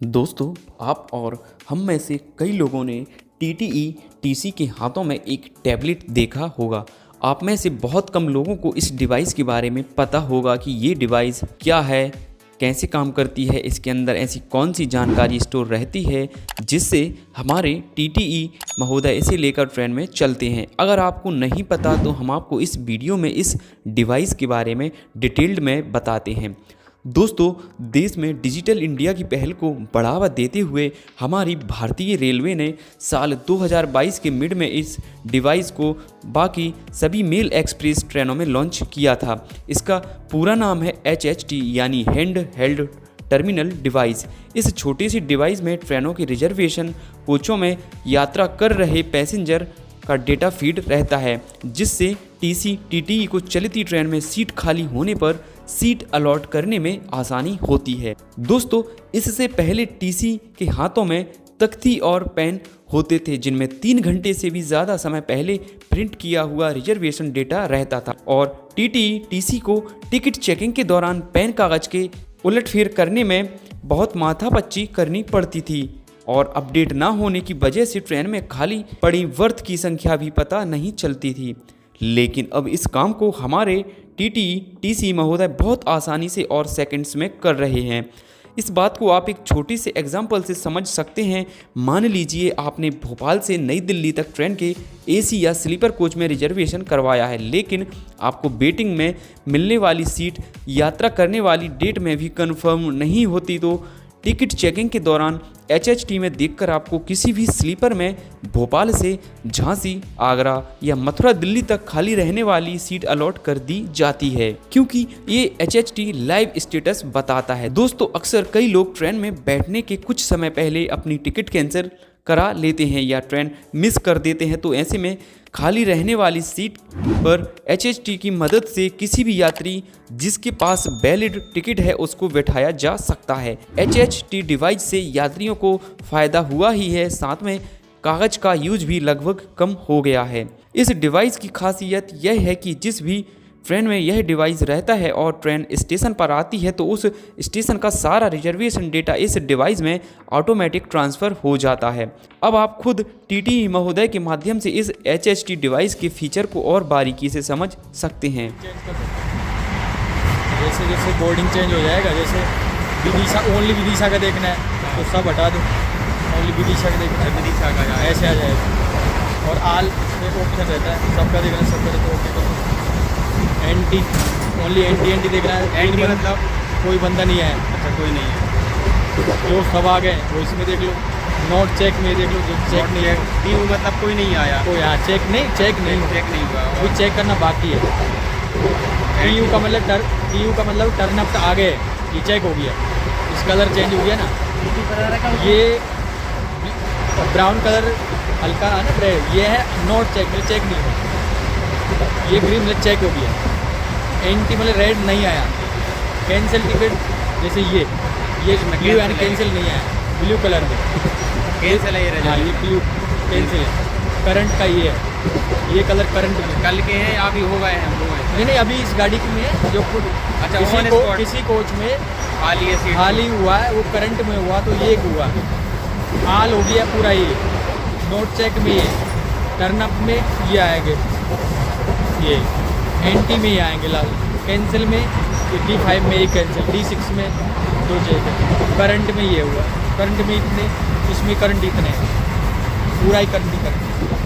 दोस्तों, आप और हम में से कई लोगों ने टीटीई टीसी के हाथों में एक टैबलेट देखा होगा। आप में से बहुत कम लोगों को इस डिवाइस के बारे में पता होगा कि ये डिवाइस क्या है, कैसे काम करती है, इसके अंदर ऐसी कौन सी जानकारी स्टोर रहती है जिससे हमारे टीटीई महोदय इसे लेकर ट्रेन में चलते हैं। अगर आपको नहीं पता तो हम आपको इस वीडियो में इस डिवाइस के बारे में डिटेल्ड में बताते हैं। दोस्तों, देश में डिजिटल इंडिया की पहल को बढ़ावा देते हुए हमारी भारतीय रेलवे ने साल 2022 के मिड में इस डिवाइस को बाकी सभी मेल एक्सप्रेस ट्रेनों में लॉन्च किया था। इसका पूरा नाम है HHT यानी हैंड हेल्ड टर्मिनल डिवाइस। इस छोटी सी डिवाइस में ट्रेनों के रिजर्वेशन, कोचों में यात्रा कर रहे पैसेंजर का डेटा फीड रहता है, जिससे टीसी टीटीई को चलती ट्रेन में सीट खाली होने पर सीट अलॉट करने में आसानी होती है। दोस्तों, इससे पहले टीसी के हाथों में तख्ती और पेन होते थे जिनमें 3 घंटे से भी ज़्यादा समय पहले प्रिंट किया हुआ रिजर्वेशन डेटा रहता था और टीटीई टीसी को टिकट चेकिंग के दौरान पेन कागज के उलटफेर करने में बहुत माथापच्ची करनी पड़ती थी और अपडेट ना होने की वजह से ट्रेन में खाली पड़ी बर्थ की संख्या भी पता नहीं चलती थी। लेकिन अब इस काम को हमारे टीटीई टीसी महोदय बहुत आसानी से और सेकंड्स में कर रहे हैं। इस बात को आप एक छोटी से एग्जाम्पल से समझ सकते हैं। मान लीजिए आपने भोपाल से नई दिल्ली तक ट्रेन के एसी या स्लीपर कोच में रिजर्वेशन करवाया है, लेकिन आपको वेटिंग में मिलने वाली सीट यात्रा करने वाली डेट में भी कंफर्म नहीं होती तो टिकट चेकिंग के दौरान HHT में देखकर आपको किसी भी स्लीपर में भोपाल से झांसी, आगरा या मथुरा दिल्ली तक खाली रहने वाली सीट अलॉट कर दी जाती है, क्योंकि ये HHT लाइव स्टेटस बताता है। दोस्तों, अक्सर कई लोग ट्रेन में बैठने के कुछ समय पहले अपनी टिकट कैंसिल करा लेते हैं या ट्रेन मिस कर देते हैं, तो ऐसे में खाली रहने वाली सीट पर HHT की मदद से किसी भी यात्री जिसके पास वैलिड टिकट है उसको बैठाया जा सकता है। HHT डिवाइस से यात्रियों को फ़ायदा हुआ ही है, साथ में कागज़ का यूज भी लगभग कम हो गया है। इस डिवाइस की खासियत यह है कि जिस भी ट्रेन में यह डिवाइस रहता है और ट्रेन स्टेशन पर आती है तो उस स्टेशन का सारा रिजर्वेशन डेटा इस डिवाइस में ऑटोमेटिक ट्रांसफ़र हो जाता है। अब आप खुद टीटीई महोदय के माध्यम से इस HHT डिवाइस के फीचर को और बारीकी से समझ सकते हैं। जैसे जैसे बोर्डिंग चेंज हो जाएगा, जैसे विदिशा ओनली विदिशा का देखना है तो सब हटा दो, ओनली विदिशा का देखना है, विदिशा का ऐसे आ जाएगा। और आल में ऑप्शन रहता है, सबका देखना है, सबका तो ओके करो। एंटी ओनली एंटी देखना है, एंटी मतलब कोई बंदा नहीं है। अच्छा, कोई नहीं है, जो सब आ गए वो इसमें देख लो। नोट चेक में देख लो, जो चेक नहीं है। टीयू मतलब कोई नहीं आया, कोई यहाँ चेक नहीं हुआ, वो चेक करना बाकी है। टीयू का मतलब टर्न अप आ गए, ये चेक हो गया, इस कलर चेंज हो गया ना, ये ब्राउन कलर हल्का है ना, ये है नोट चेक, मतलब चेक नहीं हुआ। ये ग्रीन मतलब चेक हो गया, एंटी मतलब रेड नहीं आया। कैंसिल टिकट जैसे ये ब्लू एंड कैंसिल नहीं आया, ब्लू कलर में कैंसिल है ये। हाँ, ये ब्लू कैंसिल है। करंट का ये है, ये कलर करंट में कल के हैं, अभी हो गए हैं, नहीं अभी इस गाड़ी में जो अच्छा किसी कोच में खाली हुआ है, वो करंट में हुआ तो ये हुआ हाल हो गया पूरा। ये नोट चेक में, ये टर्नअप में ये आएंगे, ये एंटी में ही आएंगे लाल, कैंसिल में D5 में एक कैंसिल, D6 में 2 चेक है। करंट में ये हुआ, करंट में इतने, इसमें करंट इतने, पूरा ही करंट ही करंट।